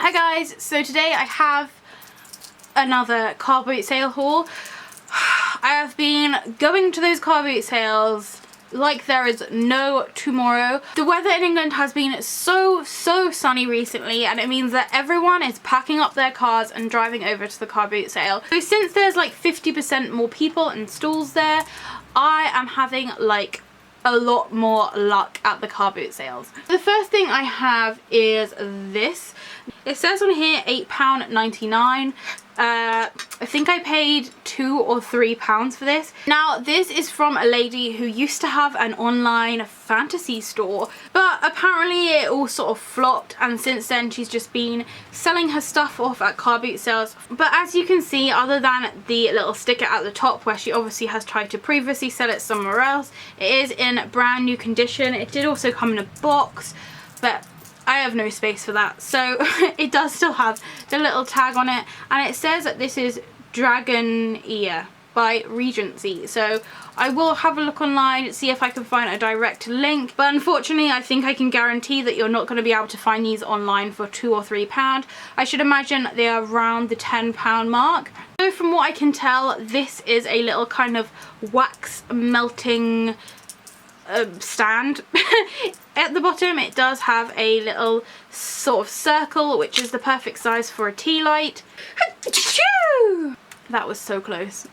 Hi guys, so today I have another car boot sale haul. I have been going to those car boot sales like there is no tomorrow. The weather in England has been so sunny recently, and it means that everyone is packing up their cars and driving over to the car boot sale. So since there's like 50% more people and stalls there, I am having like a lot more luck at the car boot sales. The first thing I have is this. It says on here £8.99. I think I paid £2 or £3 for this. Now this is from a lady who used to have an online fantasy store, but apparently it all sort of flopped, and since then she's just been selling her stuff off at car boot sales. But as you can see, other than the little sticker at the top where she obviously has tried to previously sell it somewhere else, it is in brand new condition. It did also come in a box, but I have no space for that, so it does still have the little tag on it, and it says that this is Dragon Ear by Regency. So I will have a look online, see if I can find a direct link, but unfortunately I think I can guarantee that you're not going to be able to find these online for £2 or £3. I should imagine they are around the £10 mark. So from what I can tell, this is a little kind of wax melting stand. At the bottom it does have a little sort of circle, which is the perfect size for a tea light. That was so close.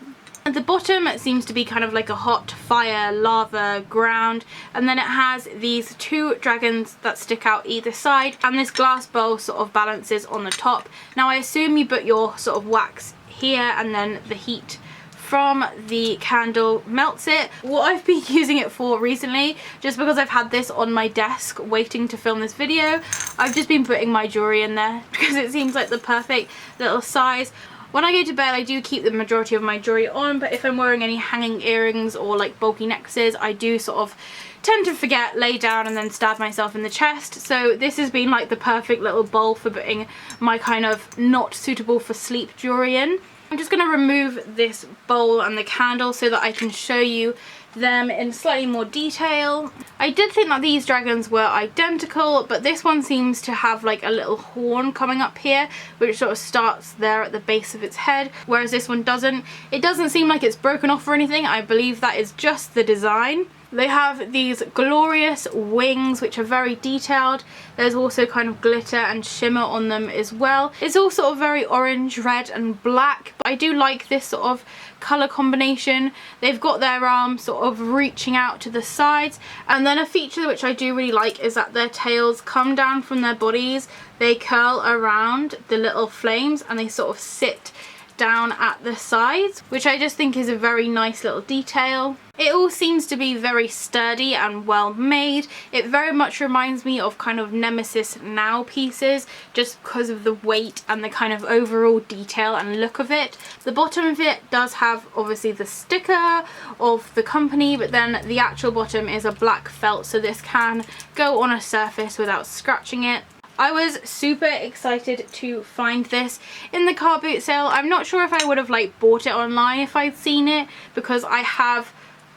At the bottom it seems to be kind of like a hot fire lava ground, and then it has these two dragons that stick out either side, and this glass bowl sort of balances on the top. Now I assume you put your sort of wax here, and then the heat from the candle melts it. What I've been using it for recently, just because I've had this on my desk waiting to film this video, I've just been putting my jewellery in there because it seems like the perfect little size. When I go to bed I do keep the majority of my jewellery on, but if I'm wearing any hanging earrings or like bulky necklaces, I do sort of tend to forget, lay down and then stab myself in the chest. So this has been like the perfect little bowl for putting my kind of not suitable for sleep jewellery in. I'm just going to remove this bowl and the candle so that I can show you them in slightly more detail. I did think that these dragons were identical, but this one seems to have like a little horn coming up here, which sort of starts there at the base of its head, whereas this one doesn't. It doesn't seem like it's broken off or anything. I believe that is just the design. They have these glorious wings which are very detailed. There's also kind of glitter and shimmer on them as well. It's all sort of very orange, red and black, but I do like this sort of colour combination. They've got their arms sort of reaching out to the sides, and then a feature which I do really like is that their tails come down from their bodies. They curl around the little flames and they sort of sit down at the sides, which I just think is a very nice little detail. It all seems to be very sturdy and well made. It very much reminds me of kind of Nemesis Now pieces, just because of the weight and the kind of overall detail and look of it. The bottom of it does have obviously the sticker of the company, but then the actual bottom is a black felt, so this can go on a surface without scratching it. I was super excited to find this in the car boot sale. I'm not sure if I would have like bought it online if I'd seen it, because I have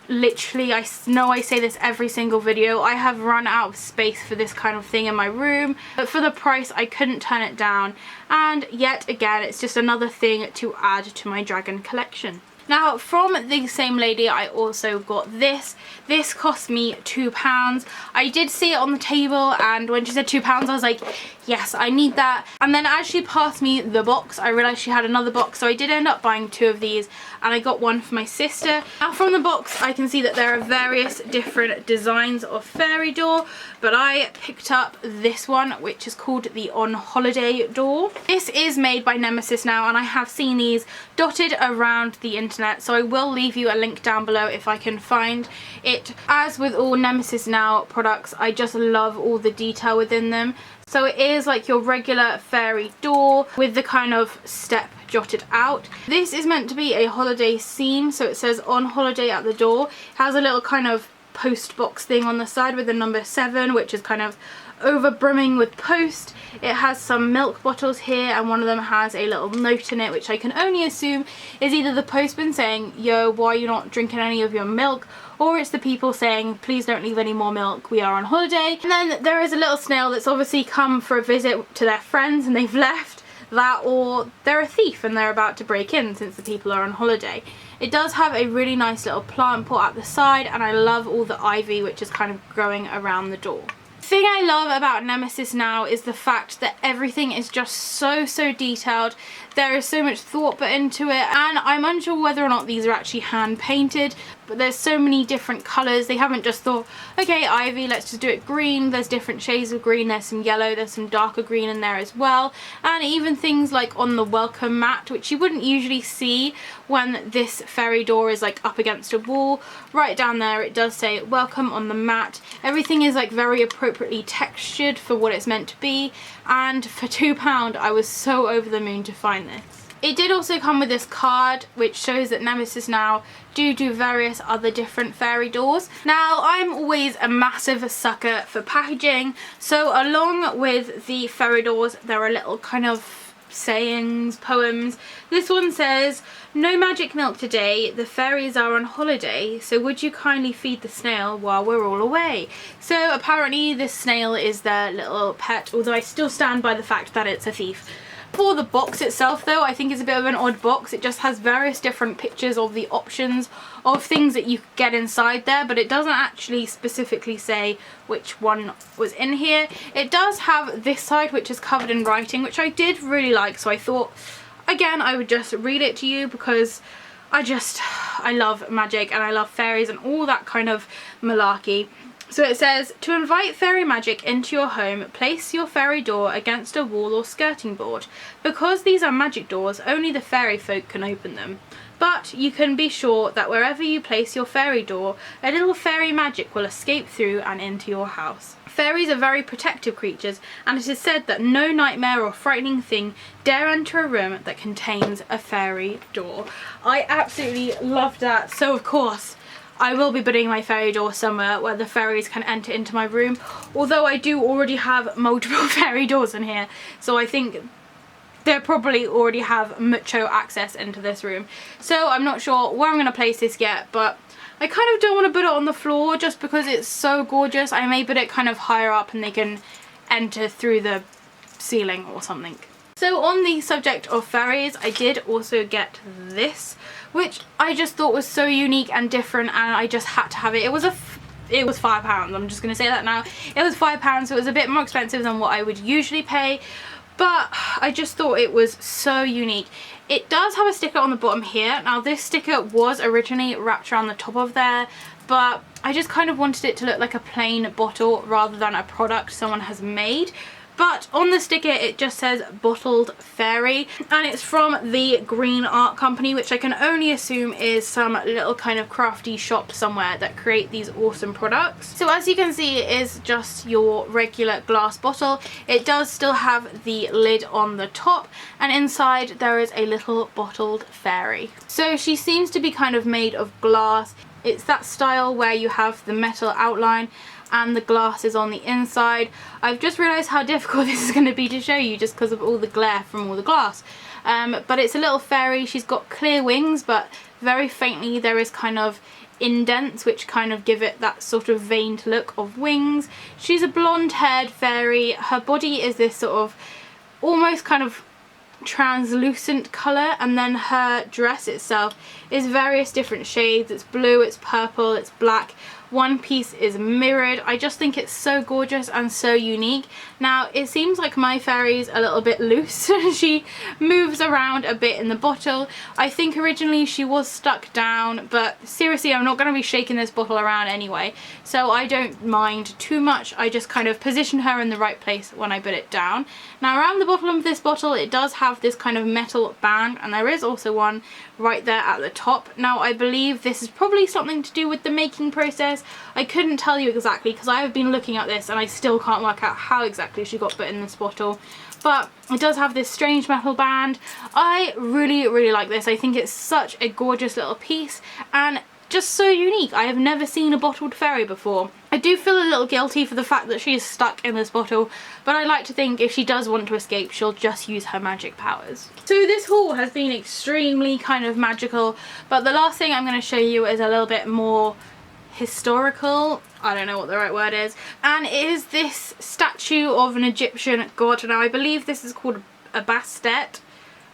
literally, I know I say this every single video, I have run out of space for this kind of thing in my room, but for the price I couldn't turn it down, and yet again it's just another thing to add to my dragon collection. Now from the same lady I also got this. This cost me £2. I did see it on the table, and when she said £2 I was like, yes, I need that. And then as she passed me the box I realised she had another box, so I did end up buying two of these, and I got one for my sister. Now from the box I can see that there are various different designs of fairy door, but I picked up this one which is called the On Holiday door. This is made by Nemesis Now, and I have seen these dotted around the internet, so I will leave you a link down below if I can find it. As with all Nemesis Now products, I just love all the detail within them. So it is like your regular fairy door with the kind of step jotted out. This is meant to be a holiday scene, so it says on holiday at the door. It has a little kind of post box thing on the side with the number 7, which is kind of over brimming with post. It has some milk bottles here, and one of them has a little note in it, which I can only assume is either the postman saying, yo, why are you not drinking any of your milk, or it's the people saying, please don't leave any more milk, we are on holiday. And then there is a little snail that's obviously come for a visit to their friends and they've left. That, or they're a thief and they're about to break in since the people are on holiday. It does have a really nice little plant pot at the side, and I love all the ivy which is kind of growing around the door. The thing I love about Nemesis now is the fact that everything is just so detailed. There is so much thought put into it, and I'm unsure whether or not these are actually hand painted, but there's so many different colours. They haven't just thought, okay, ivy, let's just do it green. There's different shades of green, there's some yellow, there's some darker green in there as well, and even things like on the welcome mat, which you wouldn't usually see when this fairy door is like up against a wall. Right down there it does say welcome on the mat. Everything is like very appropriately textured for what it's meant to be, and for £2 I was so over the moon to find this. It did also come with this card which shows that Nemesis now do various other different fairy doors. Now, I'm always a massive sucker for packaging, so along with the fairy doors there are little kind of sayings, poems. This one says, no magic milk today, the fairies are on holiday, so would you kindly feed the snail while we're all away. So apparently this snail is their little pet, although I still stand by the fact that it's a thief. For the box itself though, I think it's a bit of an odd box. It just has various different pictures of the options of things that you get inside there, but it doesn't actually specifically say which one was in here. It does have this side which is covered in writing, which I did really like, so I thought again I would just read it to you because I love magic and I love fairies and all that kind of malarkey. So it says, to invite fairy magic into your home, place your fairy door against a wall or skirting board. Because these are magic doors, only the fairy folk can open them. But you can be sure that wherever you place your fairy door, a little fairy magic will escape through and into your house. Fairies are very protective creatures, and it is said that no nightmare or frightening thing dare enter a room that contains a fairy door. I absolutely loved that. So of course, I will be putting my fairy door somewhere where the fairies can enter into my room, although I do already have multiple fairy doors in here, so I think they probably already have mucho access into this room. So I'm not sure where I'm going to place this yet, but I kind of don't want to put it on the floor just because it's so gorgeous. I may put it kind of higher up and they can enter through the ceiling or something. So on the subject of fairies, I did also get this, which I just thought was so unique and different, and I just had to have it. It was £5. I'm just going to say that now. It was £5, so it was a bit more expensive than what I would usually pay, but I just thought it was so unique. It does have a sticker on the bottom here. Now this sticker was originally wrapped around the top of there, but I just kind of wanted it to look like a plain bottle rather than a product someone has made. But on the sticker it just says Bottled Fairy, and it's from the Green Art Company, which I can only assume is some little kind of crafty shop somewhere that create these awesome products. So as you can see, it is just your regular glass bottle. It does still have the lid on the top, and inside there is a little bottled fairy. So she seems to be kind of made of glass. It's that style where you have the metal outline and the glass is on the inside. I've just realised how difficult this is going to be to show you just because of all the glare from all the glass. But it's a little fairy. She's got clear wings, but very faintly there is kind of indents which kind of give it that sort of veined look of wings. She's a blonde haired fairy. Her body is this sort of almost kind of translucent colour, and then her dress itself is various different shades. It's blue, it's purple, it's black. One piece is mirrored. I just think it's so gorgeous and so unique. Now it seems like my fairy's a little bit loose. She moves around a bit in the bottle. I think originally she was stuck down, but seriously I'm not going to be shaking this bottle around anyway, so I don't mind too much. I just kind of position her in the right place when I put it down. Now around the bottom of this bottle it does have this kind of metal band, and there is also one right there at the top. Now I believe this is probably something to do with the making process. I couldn't tell you exactly because I have been looking at this and I still can't work out how exactly she got put in this bottle, but it does have this strange metal band. I really like this. I think it's such a gorgeous little piece and just so unique. I have never seen a bottled fairy before. I I do feel a little guilty for the fact that she is stuck in this bottle, but I like to think if she does want to escape, she'll just use her magic powers. So this haul has been extremely kind of magical, but the last thing I'm going to show you is a little bit more historical. I don't know what the right word is. And it is this statue of an Egyptian god. Now I believe this is called a bastet.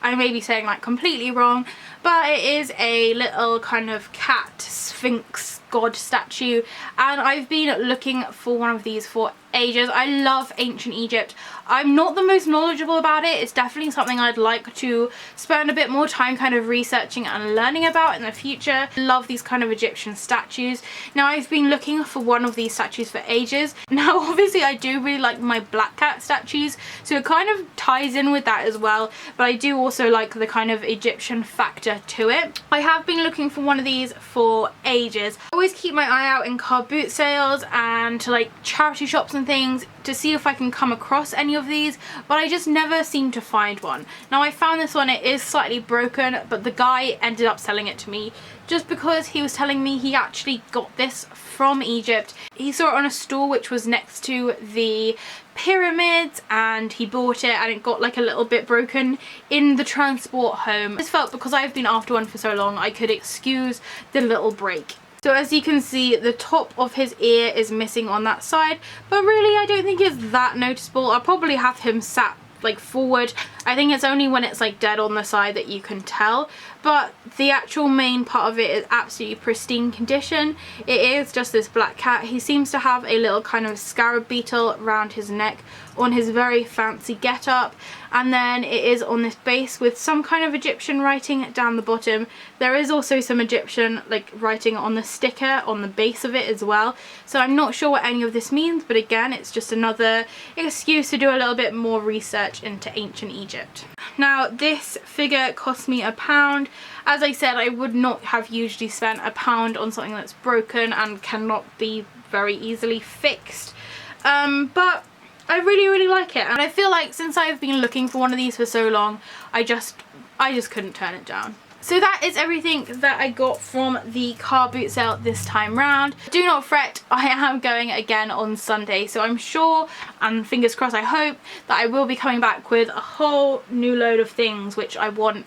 I may be saying that completely wrong, but it is a little kind of cat sphinx god statue, and I've been looking for one of these for ages. I love ancient Egypt. I'm not the most knowledgeable about it. It's definitely something I'd like to spend a bit more time kind of researching and learning about in the future. Love these kind of Egyptian statues. Now I've been looking for one of these statues for ages. Now obviously I do really like my black cat statues, so it kind of ties in with that as well, but I do also like the kind of Egyptian factor to it. I have been looking for one of these for ages. I always keep my eye out in car boot sales and to like charity shops and things to see if I can come across any of these, but I just never seem to find one. Now I found this one. It is slightly broken, but the guy ended up selling it to me just because he was telling me he actually got this from Egypt. He saw it on a stall which was next to the pyramids, and he bought it, and it got like a little bit broken in the transport home. I just felt because I've been after one for so long, I could excuse the little break. So as you can see, the top of his ear is missing on that side, but really I don't think it's that noticeable. I'll probably have him sat like forward. I think it's only when it's like dead on the side that you can tell, but the actual main part of it is absolutely pristine condition. It is just this black cat. He seems to have a little kind of scarab beetle around his neck on his very fancy get-up, and then it is on this base with some kind of Egyptian writing down the bottom. There is also some Egyptian like writing on the sticker on the base of it as well, so I'm not sure what any of this means, but again it's just another excuse to do a little bit more research into ancient Egypt. Now this figure cost me £1. As I said, I would not have usually spent £1 on something that's broken and cannot be very easily fixed, but I really like it, and I feel like since I've been looking for one of these for so long, I just couldn't turn it down. So that is everything that I got from the car boot sale this time round. Do not fret, I am going again on Sunday, so I'm sure, and fingers crossed I hope, that I will be coming back with a whole new load of things which I want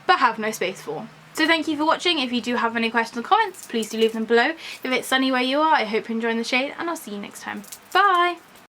but have no space for. So thank you for watching. If you do have any questions or comments, please do leave them below. If it's sunny where you are, I hope you're enjoying the shade, and I'll see you next time. Bye!